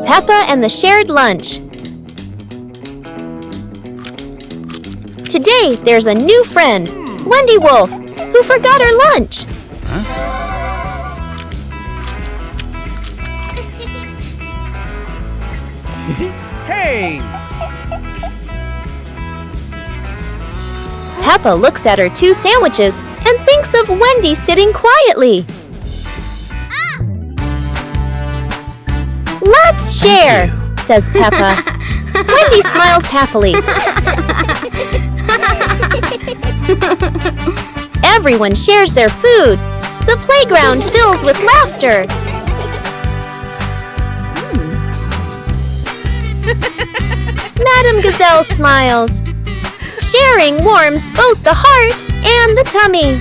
Peppa and the shared lunch. Today, there's a new friend, Wendy Wolf, who forgot her lunch. Hey! Peppa looks at her 2 sandwiches and thinks of Wendy sitting quietly. Let's share, says Peppa. Wendy smiles happily. Everyone shares their food. The playground fills with laughter. Madame Gazelle smiles. Sharing warms both the heart and the tummy.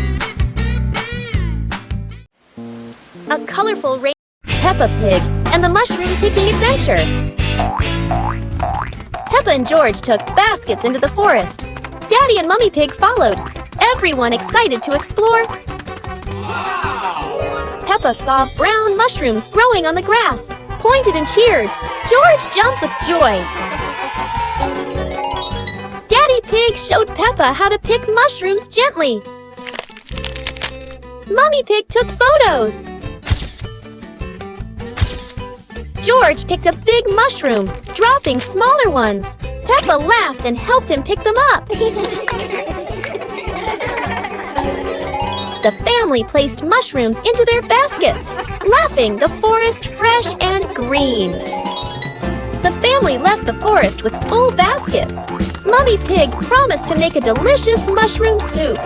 A colorful Peppa Pig and the mushroom picking adventure. Peppa and George took baskets into the forest. Daddy and Mummy Pig followed, everyone excited to explore. Peppa saw brown mushrooms growing on the grass, pointed and cheered. George jumped with joy. Daddy Pig showed Peppa how to pick mushrooms gently. Mummy Pig took photos. George picked a big mushroom, dropping smaller ones. Peppa laughed and helped him pick them up. The family placed mushrooms into their baskets, laughing, the forest fresh and green. The family left the forest with full baskets. Mummy Pig promised to make a delicious mushroom soup.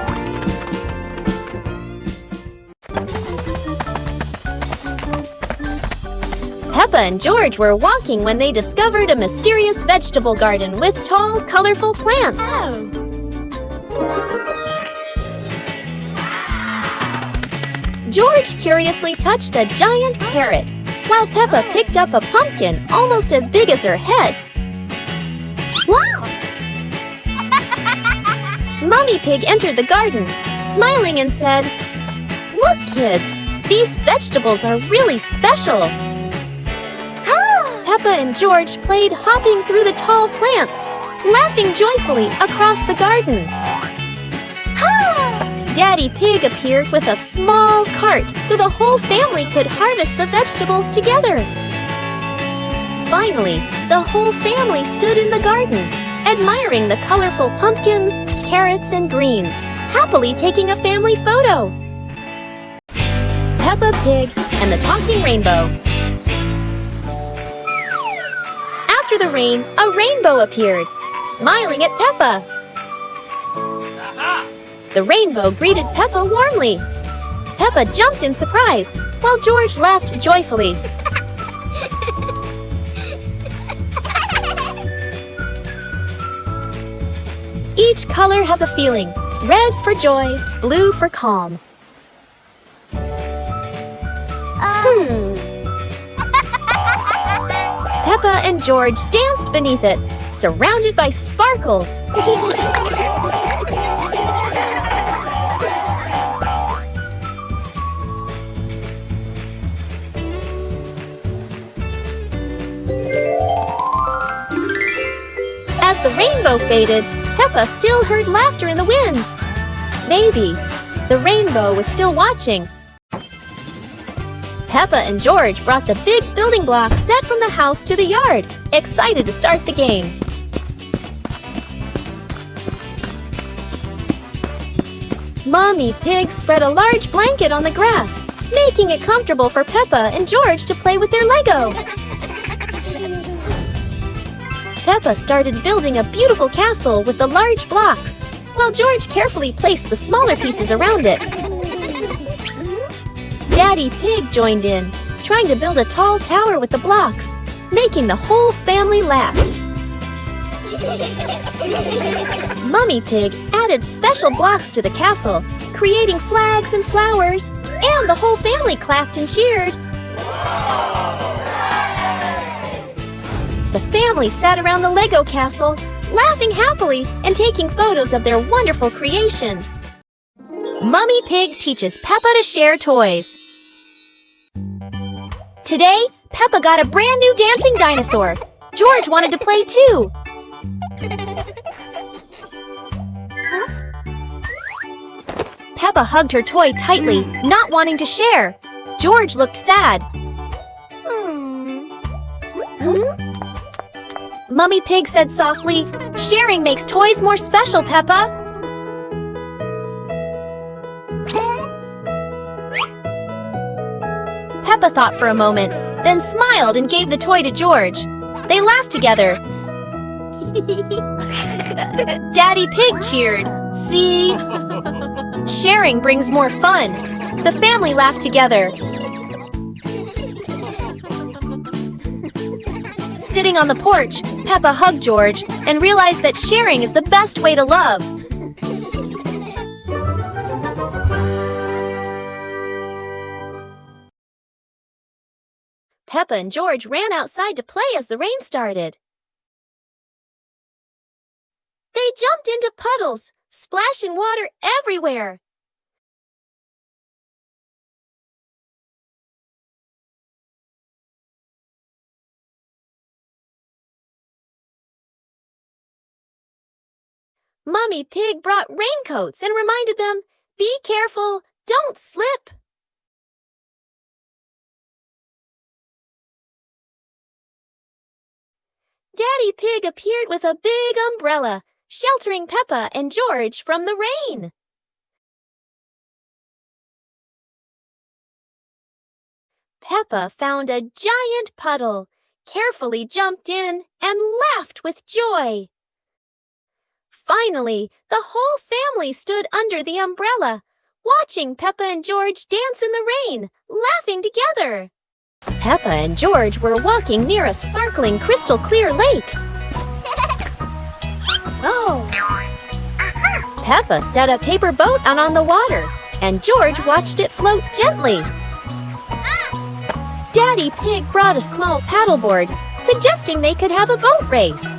Peppa and George were walking when they discovered a mysterious vegetable garden with tall, colorful plants. George curiously touched a giant carrot, while Peppa picked up a pumpkin almost as big as her head. Wow! Mummy Pig entered the garden, smiling and said, "Look, kids, these vegetables are really special." Peppa and George played hopping through the tall plants, laughing joyfully across the garden. Daddy Pig appeared with a small cart so the whole family could harvest the vegetables together. Finally, the whole family stood in the garden, admiring the colorful pumpkins, carrots, and greens, happily taking a family photo. Peppa Pig and the Talking Rainbow. After the rain, a rainbow appeared, smiling at Peppa. The rainbow greeted Peppa warmly. Peppa jumped in surprise, while George laughed joyfully. Each color has a feeling. Red for joy, blue for calm. Peppa and George danced beneath it, surrounded by sparkles. As the rainbow faded, Peppa still heard laughter in the wind. Maybe the rainbow was still watching. Peppa and George brought the big building block set from the house to the yard, excited to start the game. Mummy Pig spread a large blanket on the grass, making it comfortable for Peppa and George to play with their Lego. Peppa started building a beautiful castle with the large blocks, while George carefully placed the smaller pieces around it. Daddy Pig joined in, trying to build a tall tower with the blocks, making the whole family laugh. Mummy Pig added special blocks to the castle, creating flags and flowers, and the whole family clapped and cheered. The family sat around the Lego castle, laughing happily and taking photos of their wonderful creation. Mummy Pig teaches Peppa to share toys. Today, Peppa got a brand new dancing dinosaur. George wanted to play too. Peppa hugged her toy tightly, not wanting to share. George looked sad. Mummy Pig said softly, "Sharing makes toys more special, Peppa." Peppa thought for a moment, then smiled and gave the toy to George. They laughed together. Daddy Pig cheered, "See? Sharing brings more fun." The family laughed together. Sitting on the porch, Peppa hugged George and realized that sharing is the best way to love. Peppa and George ran outside to play as the rain started. They jumped into puddles, splashing water everywhere. Mummy Pig brought raincoats and reminded them, "Be careful, don't slip." Daddy Pig appeared with a big umbrella, sheltering Peppa and George from the rain. Peppa found a giant puddle, carefully jumped in, and laughed with joy. Finally, the whole family stood under the umbrella, watching Peppa and George dance in the rain, laughing together. Peppa and George were walking near a sparkling crystal-clear lake. Oh! Peppa set a paper boat out on the water, and George watched it float gently. Daddy Pig brought a small paddleboard, suggesting they could have a boat race.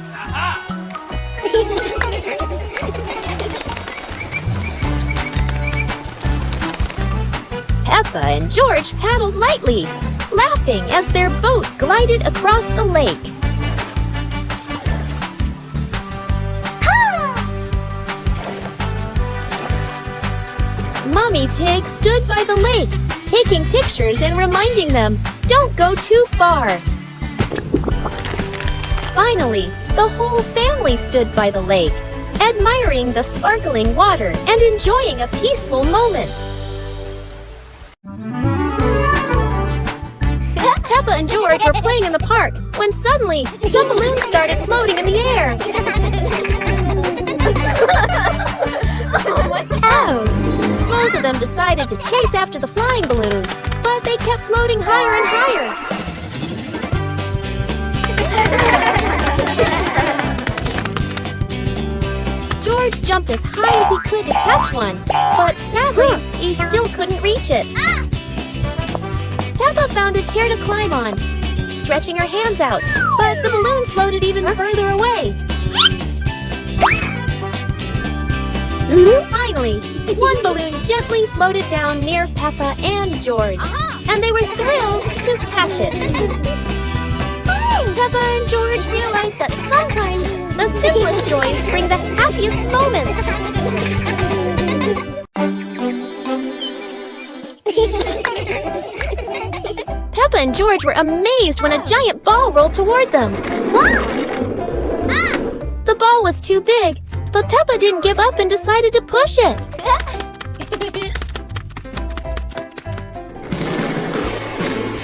Peppa and George paddled lightly, laughing as their boat glided across the lake. Mummy Pig stood by the lake, taking pictures and reminding them, "Don't go too far." Finally, the whole family stood by the lake, admiring the sparkling water and enjoying a peaceful moment. Peppa and George were playing in the park when suddenly some balloons started floating in the air. Both of them decided to chase after the flying balloons, but they kept floating higher and higher. George jumped as high as he could to catch one, but sadly, he still couldn't reach it. Peppa found a chair to climb on, stretching her hands out, but the balloon floated even further away. Finally, one balloon gently floated down near Peppa and George, and they were thrilled to catch it. Peppa and George realized that sometimes the simplest joys bring the happiest moments. Peppa and George were amazed when a giant ball rolled toward them. The ball was too big, but Peppa didn't give up and decided to push it.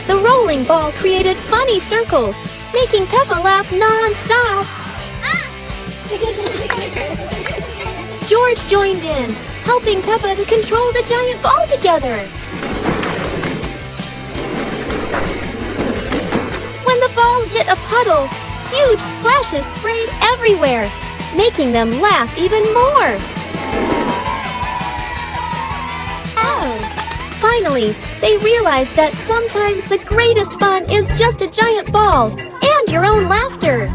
The rolling ball created funny circles, making Peppa laugh non-stop. George joined in, helping Peppa to control the giant ball together. When the ball hit a puddle, huge splashes sprayed everywhere, making them laugh even more. Finally, they realized that sometimes the greatest fun is just a giant ball and your own laughter.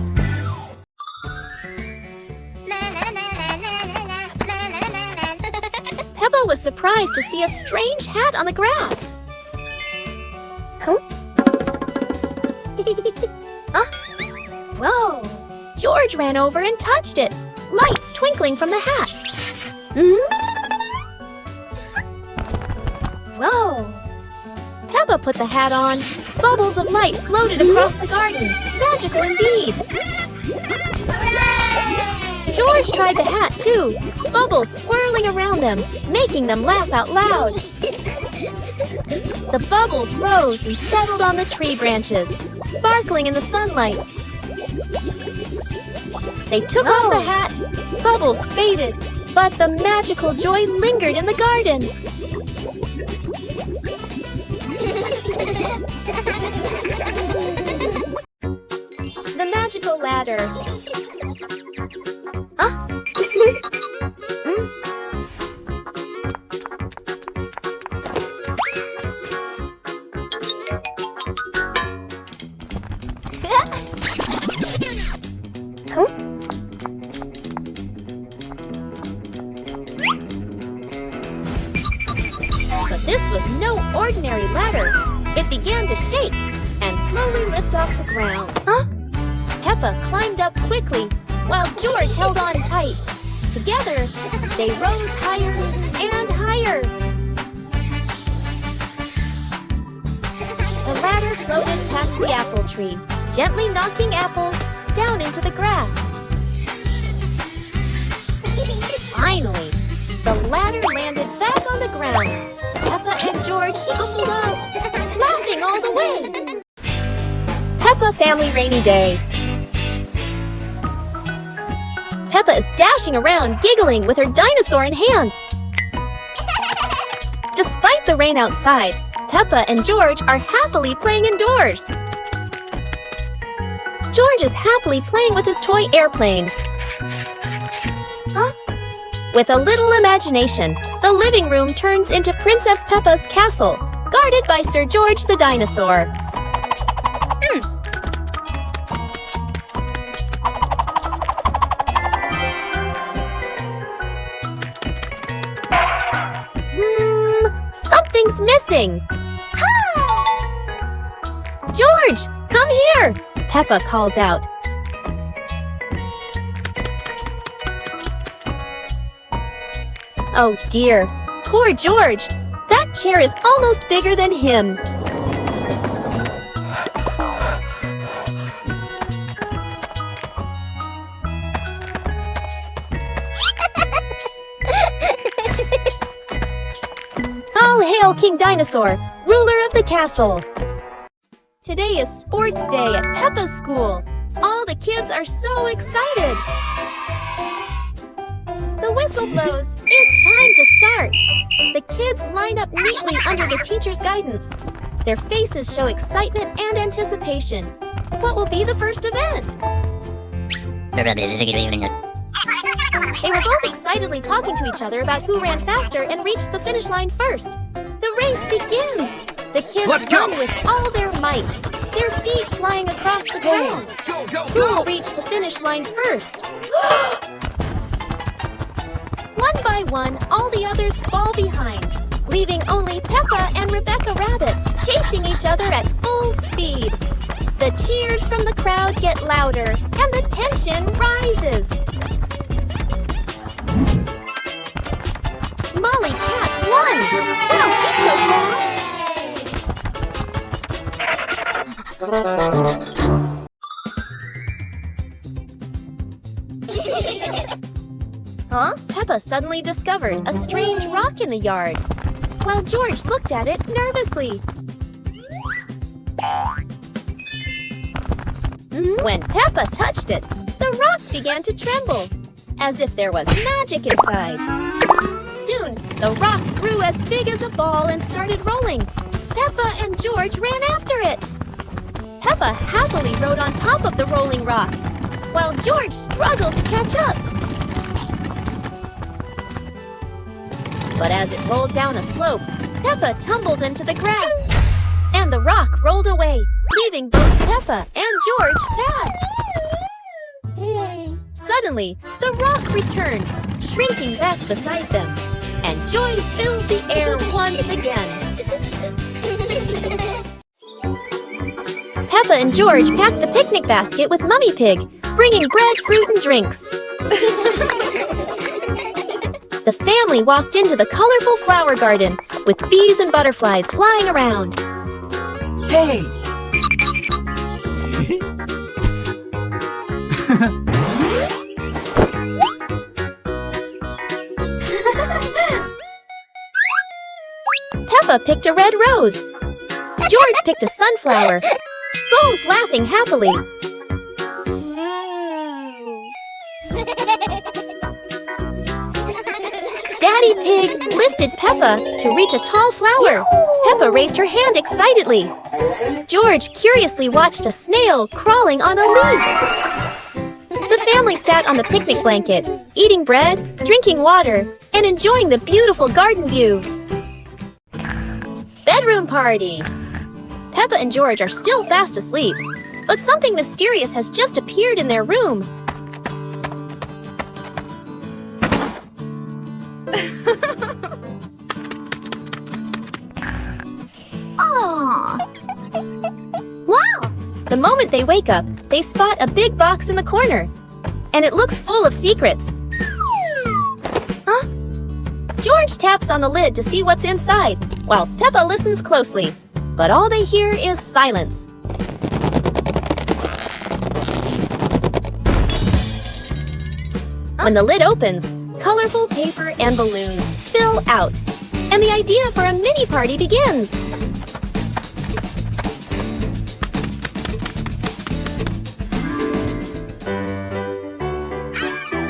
Peppa was surprised to see a strange hat on the grass. Whoa! George ran over and touched it, lights twinkling from the hat. Whoa! Peppa put the hat on. Bubbles of light floated across the garden. Magical indeed! George tried the hat too, bubbles swirling around them, making them laugh out loud. The bubbles rose and settled on the tree branches, sparkling in the sunlight. They took off the hat, bubbles faded, but the magical joy lingered in the garden. The magical ladder. But this was no ordinary ladder. It began to shake and slowly lift off the ground. Peppa climbed up quickly while George held on tight. Together, they rose higher and higher. The ladder floated past the apple tree, gently knocking apples down into the grass. Finally, the ladder landed back on the ground. Peppa and George tumbled off, laughing all the way. Peppa Family Rainy Day. Peppa is dashing around, giggling with her dinosaur in hand. Despite the rain outside, Peppa and George are happily playing indoors. George is happily playing with his toy airplane. With a little imagination, the living room turns into Princess Peppa's castle, guarded by Sir George the dinosaur. Something's missing. George, come here, Peppa calls out. Oh dear, poor George. That chair is almost bigger than him. All hail King Dinosaur, ruler of the castle. Today is sports day at Peppa's school. All the kids are so excited. The whistle blows. It's time to start. The kids line up neatly under the teacher's guidance. Their faces show excitement and anticipation. What will be the first event? They were both excitedly talking to each other about who ran faster and reached the finish line first. The race begins. The kids run with all their might, their feet flying across the ground. Who will reach the finish line first? One by one, all the others fall behind, leaving only Peppa and Rebecca Rabbit chasing each other at full speed. The cheers from the crowd get louder, and the tension rises. Molly Cat won! Wow, she's so fast! Peppa suddenly discovered a strange rock in the yard, while George looked at it nervously. When Peppa touched it, the rock began to tremble, as if there was magic inside. Soon, the rock grew as big as a ball and started rolling. Peppa and George ran after it. Peppa happily rode on top of the rolling rock, while George struggled to catch up. But as it rolled down a slope, Peppa tumbled into the grass, and the rock rolled away, leaving both Peppa and George sad. Suddenly, the rock returned, shrinking back beside them, and joy filled the air once again. Peppa and George packed the picnic basket with Mummy Pig, bringing bread, fruit, and drinks. The family walked into the colorful flower garden with bees and butterflies flying around. Hey! Peppa picked a red rose. George picked a sunflower, both laughing happily. Daddy Pig lifted Peppa to reach a tall flower. Peppa raised her hand excitedly. George curiously watched a snail crawling on a leaf. The family sat on the picnic blanket, eating bread, drinking water, and enjoying the beautiful garden view. Bedroom party! Peppa and George are still fast asleep, but something mysterious has just appeared in their room. Wow! The moment they wake up, they spot a big box in the corner, and it looks full of secrets. Huh? George taps on the lid to see what's inside, while Peppa listens closely, but all they hear is silence. When the lid opens, colorful paper and balloons spill out, and the idea for a mini party begins.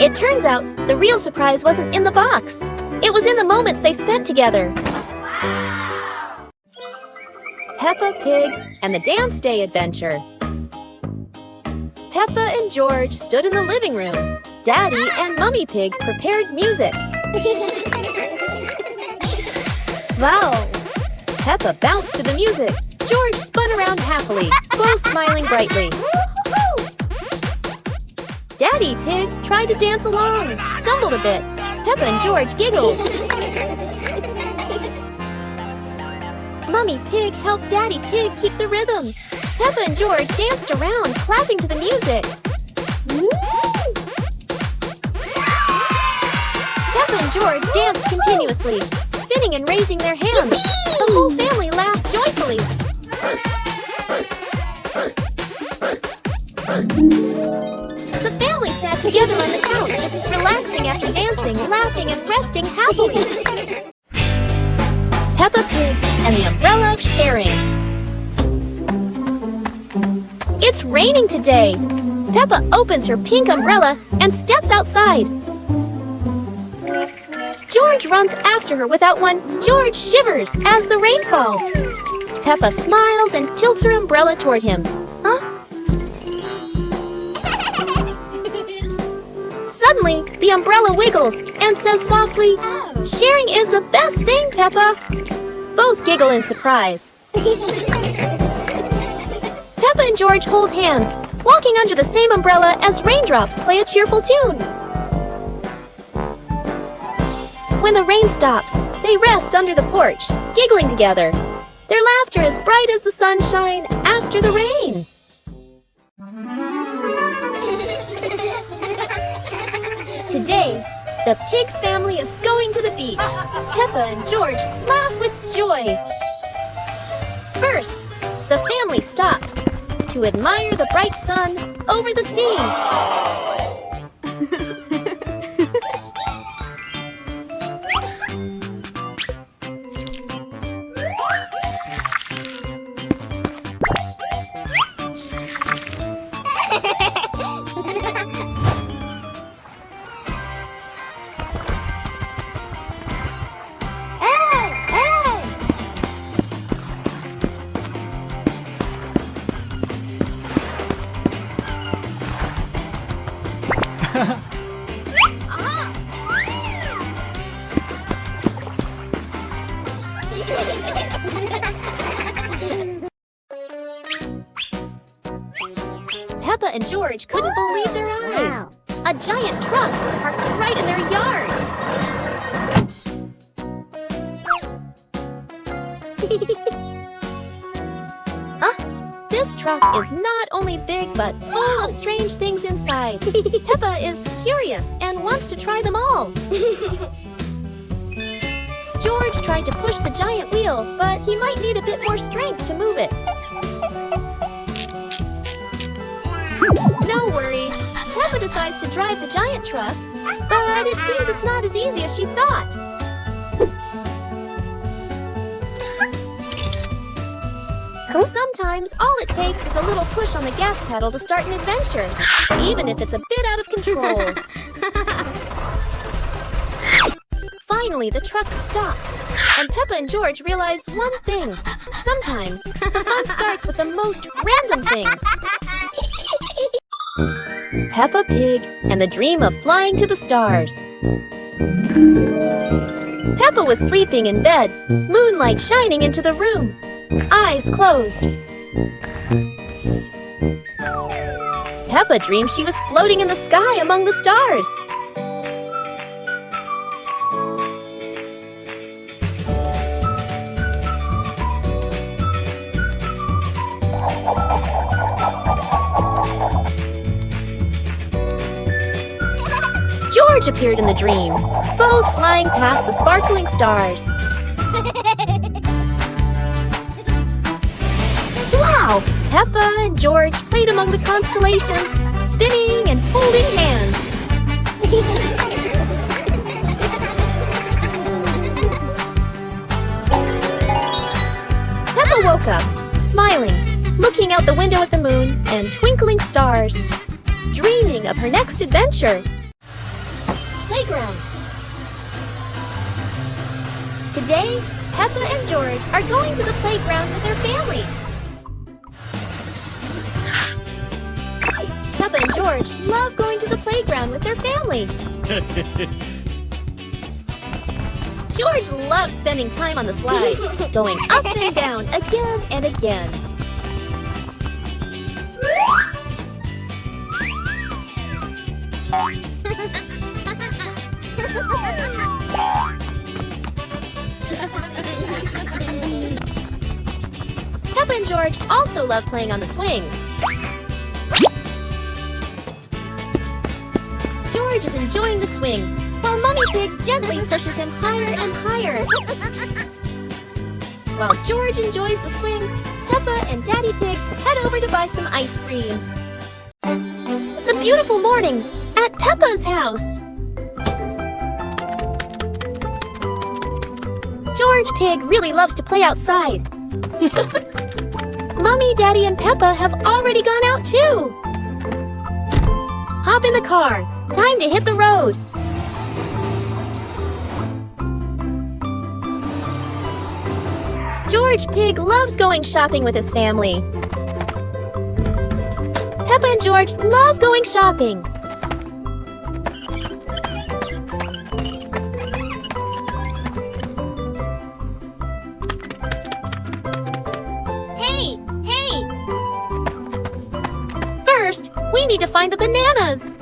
It turns out the real surprise wasn't in the box. It was in the moments they spent together. Peppa Pig and the Dance Day Adventure. Peppa and George stood in the living room. Daddy and Mummy Pig prepared music. Wow! Peppa bounced to the music. George spun around happily, both smiling brightly. Daddy Pig tried to dance along, stumbled a bit. Peppa and George giggled. Mummy Pig helped Daddy Pig keep the rhythm. Peppa and George danced around, clapping to the music. Peppa and George danced continuously, spinning and raising their hands. The whole family laughed joyfully. The family sat together on the couch, relaxing after dancing, laughing, and resting happily. Peppa Pig and the Umbrella of Sharing. It's raining today. Peppa opens her pink umbrella and steps outside. George runs after her without one. George shivers as the rain falls. Peppa smiles and tilts her umbrella toward him. Huh? Suddenly, the umbrella wiggles and says softly, "Sharing is the best thing, Peppa." Both giggle in surprise. Peppa and George hold hands, walking under the same umbrella as raindrops play a cheerful tune. When the rain stops, they rest under the porch, giggling together. Their laughter is bright as the sunshine after the rain. Today, the pig family is going to the beach. Peppa and George laugh with joy. First, the family stops to admire the bright sun over the sea. Peppa and George couldn't believe their eyes. A giant truck was parked right in their yard. Huh? This truck is not only big but full of strange things inside. Peppa is curious and wants to try them all. George tried to push the giant wheel, but he might need a bit more strength to move it. No worries. Peppa decides to drive the giant truck, but it seems it's not as easy as she thought. Sometimes all it takes is a little push on the gas pedal to start an adventure, even if it's a bit out of control. Finally, the truck stops, and Peppa and George realize one thing. Sometimes the fun starts with the most random things. Peppa Pig and the dream of flying to the stars. Peppa was sleeping in bed, moonlight shining into the room. Eyes closed. Peppa dreamed she was floating in the sky among the stars. George appeared in the dream, both flying past the sparkling stars. Wow! Peppa and George played among the constellations, spinning and holding hands. Peppa woke up, smiling, looking out the window at the moon and twinkling stars, dreaming of her next adventure. Playground. Today, Peppa and George are going to the playground with their family. Peppa and George love going to the playground with their family. George loves spending time on the slide, going up and down again and again. Peppa and George also love playing on the swings. George is enjoying the swing, while Mummy Pig gently pushes him higher and higher. While George enjoys the swing, Peppa and Daddy Pig head over to buy some ice cream. It's a beautiful morning at Peppa's house. George Pig really loves to play outside. Mummy, Daddy, and Peppa have already gone out too. Hop in the car. Time to hit the road. George Pig loves going shopping with his family. Peppa and George love going shopping. Hey! First, we need to find the bananas.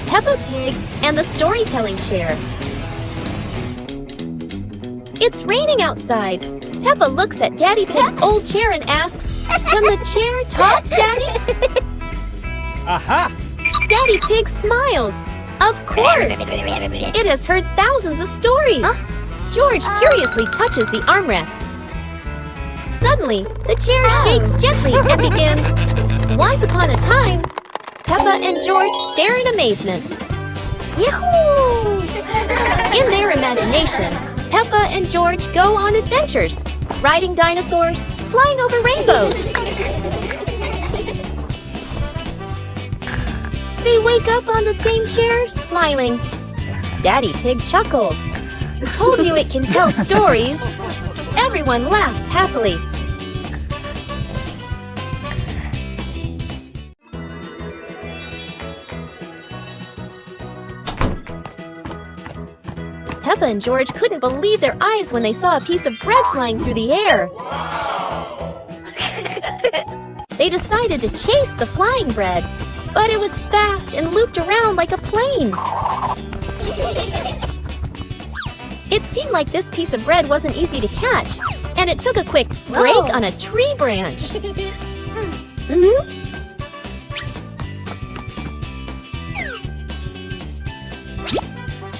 Peppa Pig and the storytelling chair. It's raining outside. Peppa looks at Daddy Pig's old chair and asks, "Can the chair talk, Daddy?" Aha! Daddy Pig smiles. Of course! It has heard thousands of stories. George curiously touches the armrest. Suddenly, the chair shakes gently and begins, "Once upon a time." Peppa and George stare in amazement. Yahoo! In their imagination, Peppa and George go on adventures, riding dinosaurs, flying over rainbows. They wake up on the same chair, smiling. Daddy Pig chuckles. Told you it can tell stories. Everyone laughs happily. Peppa and George couldn't believe their eyes when they saw a piece of bread flying through the air. They decided to chase the flying bread, but it was fast and looped around like a plane. It seemed like this piece of bread wasn't easy to catch, and it took a quick break on a tree branch.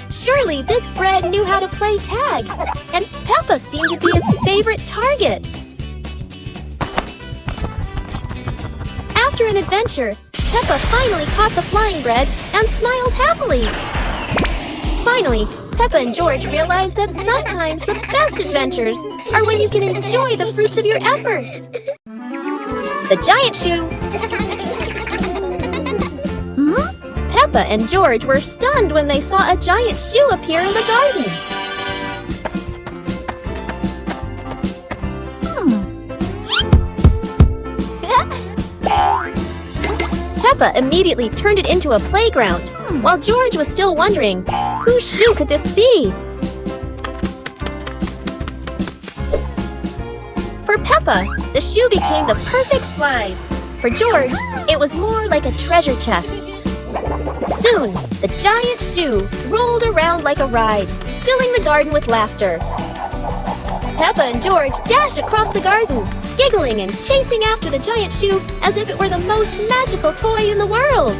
Surely this bread knew how to play tag, and Peppa seemed to be its favorite target. After an adventure, Peppa finally caught the flying bread and smiled happily. Finally, Peppa and George realized that sometimes the best adventures are when you can enjoy the fruits of your efforts. The giant shoe. Peppa and George were stunned when they saw a giant shoe appear in the garden. Peppa immediately turned it into a playground, while George was still wondering, whose shoe could this be? For Peppa, the shoe became the perfect slide. For George, it was more like a treasure chest. Soon, the giant shoe rolled around like a ride, filling the garden with laughter. Peppa and George dashed across the garden, giggling and chasing after the giant shoe as if it were the most magical toy in the world.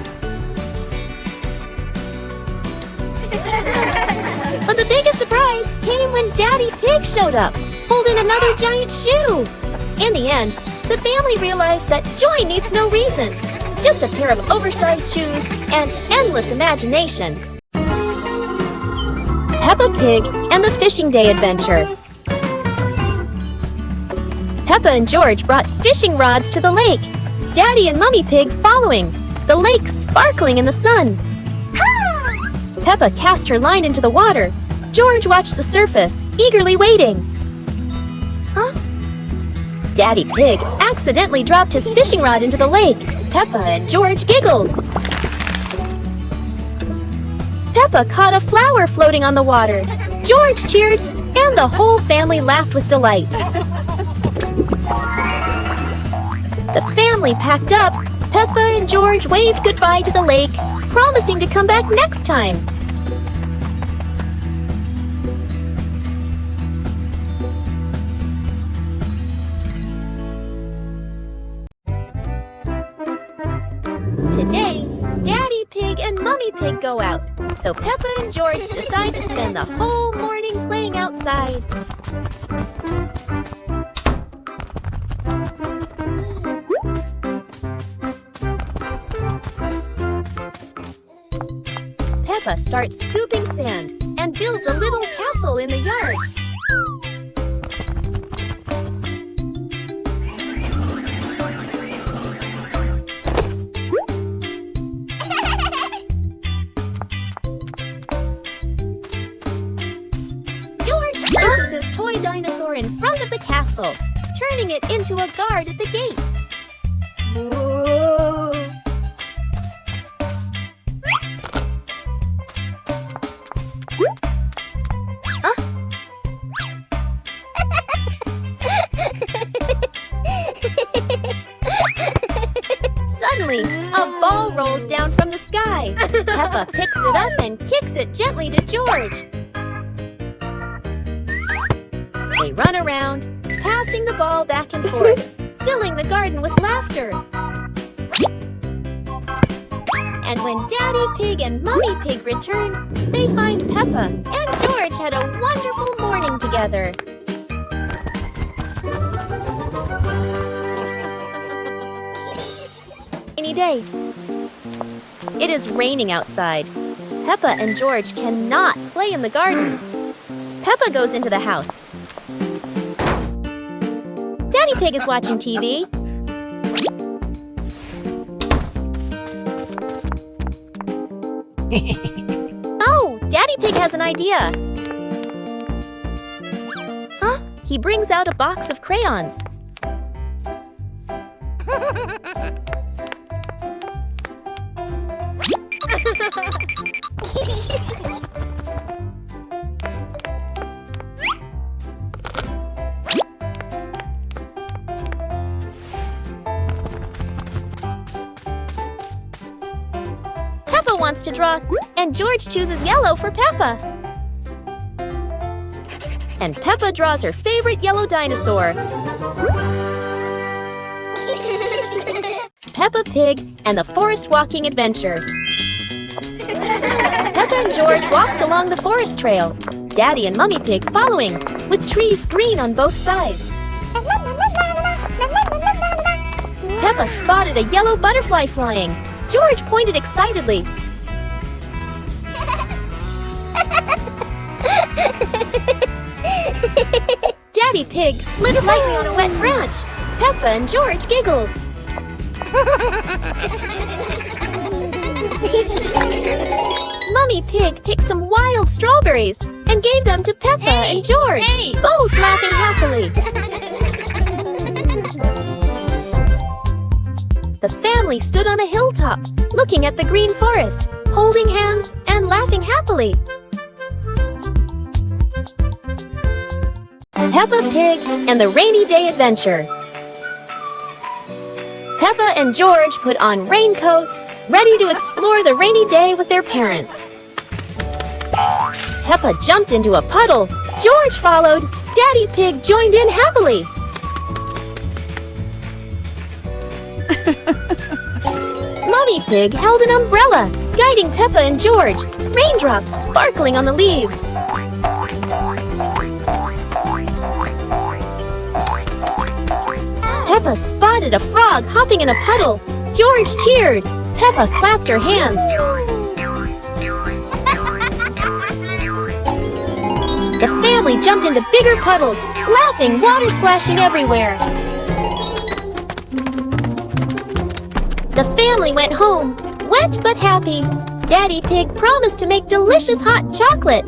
But the biggest surprise came when Daddy Pig showed up, holding another giant shoe. In the end, the family realized that joy needs no reason, just a pair of oversized shoes and endless imagination. Peppa Pig and the Fishing Day Adventure. Peppa and George brought fishing rods to the lake, Daddy and Mummy Pig following, the lake sparkling in the sun. Peppa cast her line into the water. George watched the surface, eagerly waiting. Daddy Pig accidentally dropped his fishing rod into the lake. Peppa and George giggled. Peppa caught a flower floating on the water. George cheered, and the whole family laughed with delight. The family packed up. Peppa and George waved goodbye to the lake, promising to come back next time. Today, Daddy Pig and Mummy Pig go out, so Peppa and George decide to spend the whole morning playing outside. Peppa starts scooping sand and builds a little castle in the yard. George places his toy dinosaur in front of the castle, turning it into a guard at the gate. Suddenly, a ball rolls down from the sky. Peppa picks it up and kicks it gently to George. They run around, passing the ball back and forth, filling the garden with laughter. And when Daddy Pig and Mummy Pig return, they find Peppa and George had a wonderful morning together. Rainy day. It is raining outside. Peppa and George cannot play in the garden. Peppa goes into the house. Daddy Pig is watching TV. Oh, Daddy Pig has an idea. He brings out a box of crayons. Peppa wants to draw, and George chooses yellow for Peppa. And Peppa draws her favorite yellow dinosaur. Peppa Pig and the Forest Walking Adventure. Peppa and George walked along the forest trail, Daddy and Mummy Pig following, with trees green on both sides. Peppa spotted a yellow butterfly flying. George pointed excitedly. Daddy Pig slid lightly on a wet branch. Peppa and George giggled. Mummy Pig picked some wild strawberries and gave them to Peppa and George, both laughing happily. The family stood on a hilltop, looking at the green forest, holding hands and laughing happily. Peppa Pig and the Rainy Day Adventure. Peppa and George put on raincoats, ready to explore the rainy day with their parents. Peppa jumped into a puddle. George followed. Daddy Pig joined in happily. Mummy Pig held an umbrella, guiding Peppa and George, raindrops sparkling on the leaves. Peppa spotted a frog hopping in a puddle. George cheered. Peppa clapped her hands. The family jumped into bigger puddles, laughing, water splashing everywhere. The family went home, wet but happy. Daddy Pig promised to make delicious hot chocolate.